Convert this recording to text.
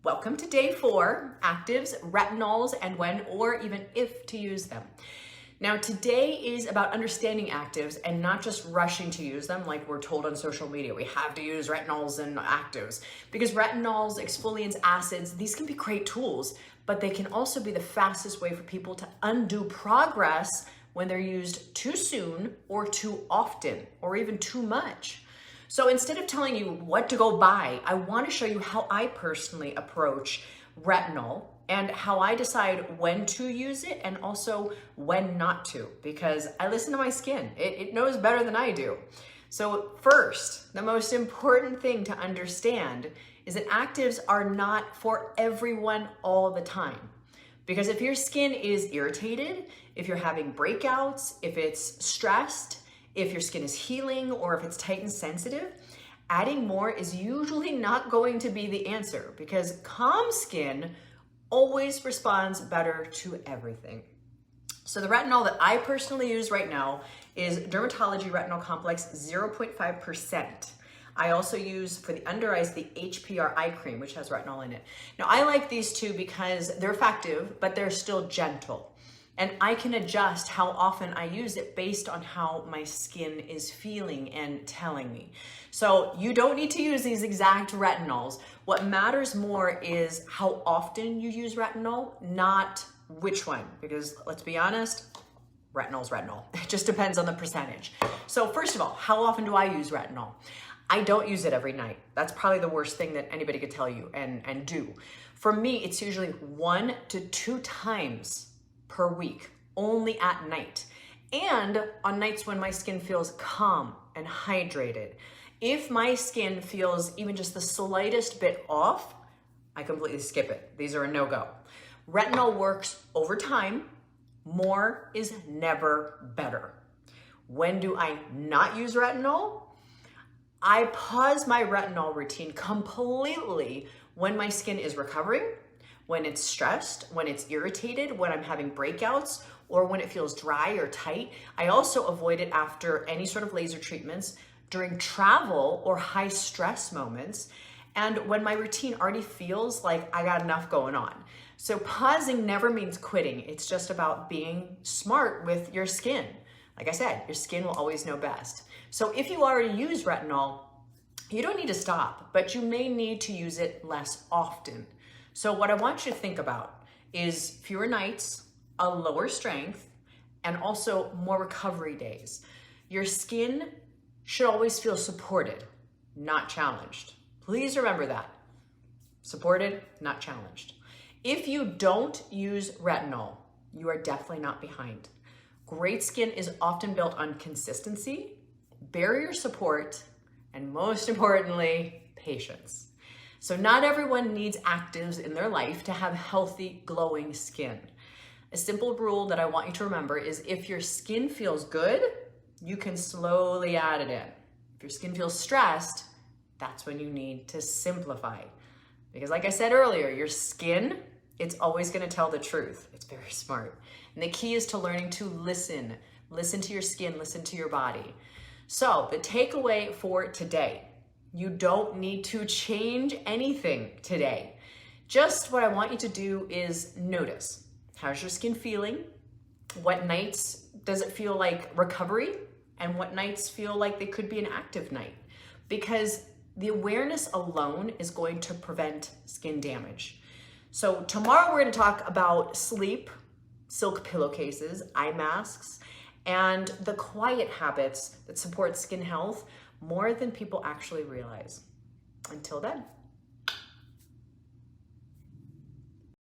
Welcome to day 4, actives, retinols, and when or even if to use them. Now today is about understanding actives and not just rushing to use them like we're told on social media. We have to use retinols and actives because retinols, exfoliants, acids, these can be great tools, but they can also be the fastest way for people to undo progress when they're used too soon or too often or even too much. So instead of telling you what to go buy, I want to show you how I personally approach retinol and how I decide when to use it and also when not to, because I listen to my skin. It knows better than I do. So first, the most important thing to understand is that actives are not for everyone all the time. Because if your skin is irritated, if you're having breakouts, if it's stressed, if your skin is healing, or if it's tight and sensitive, adding more is usually not going to be the answer because calm skin always responds better to everything. So the retinol that I personally use right now is Dermatology Retinol Complex 0.5%. I also use for the under eyes the HPR eye cream, which has retinol in it. Now I like these two because they're effective, but they're still gentle. And I can adjust how often I use it based on how my skin is feeling and telling me. So you don't need to use these exact retinols. What matters more is how often you use retinol, not which one. Because let's be honest, retinol's retinol. It just depends on the percentage. So first of all, how often do I use retinol? I don't use it every night. That's probably the worst thing that anybody could tell you and do. For me, it's usually 1 to 2 times per week, only at night. And on nights when my skin feels calm and hydrated. If my skin feels even just the slightest bit off, I completely skip it. These are a no-go. Retinol works over time. More is never better. When do I not use retinol? I pause my retinol routine completely when my skin is recovering, when it's stressed, when it's irritated, when I'm having breakouts, or when it feels dry or tight. I also avoid it after any sort of laser treatments, during travel or high stress moments, and when my routine already feels like I got enough going on. So pausing never means quitting. It's just about being smart with your skin. Like I said, your skin will always know best. So if you already use retinol, you don't need to stop, but you may need to use it less often. So what I want you to think about is fewer nights, a lower strength, and also more recovery days. Your skin should always feel supported, not challenged. Please remember that. Supported, not challenged. If you don't use retinol, you are definitely not behind. Great skin is often built on consistency, barrier support, and most importantly, patience. So not everyone needs actives in their life to have healthy, glowing skin. A simple rule that I want you to remember is if your skin feels good, you can slowly add it in. If your skin feels stressed, that's when you need to simplify. Because like I said earlier, your skin, it's always gonna tell the truth. It's very smart. And the key is to learning to listen. Listen to your skin, listen to your body. So the takeaway for today, you don't need to change anything today. Just what I want you to do is notice. How's your skin feeling? What nights does it feel like recovery? And what nights feel like they could be an active night? Because the awareness alone is going to prevent skin damage. So tomorrow we're going to talk about sleep, silk pillowcases, eye masks, and the quiet habits that support skin health more than people actually realize. Until then.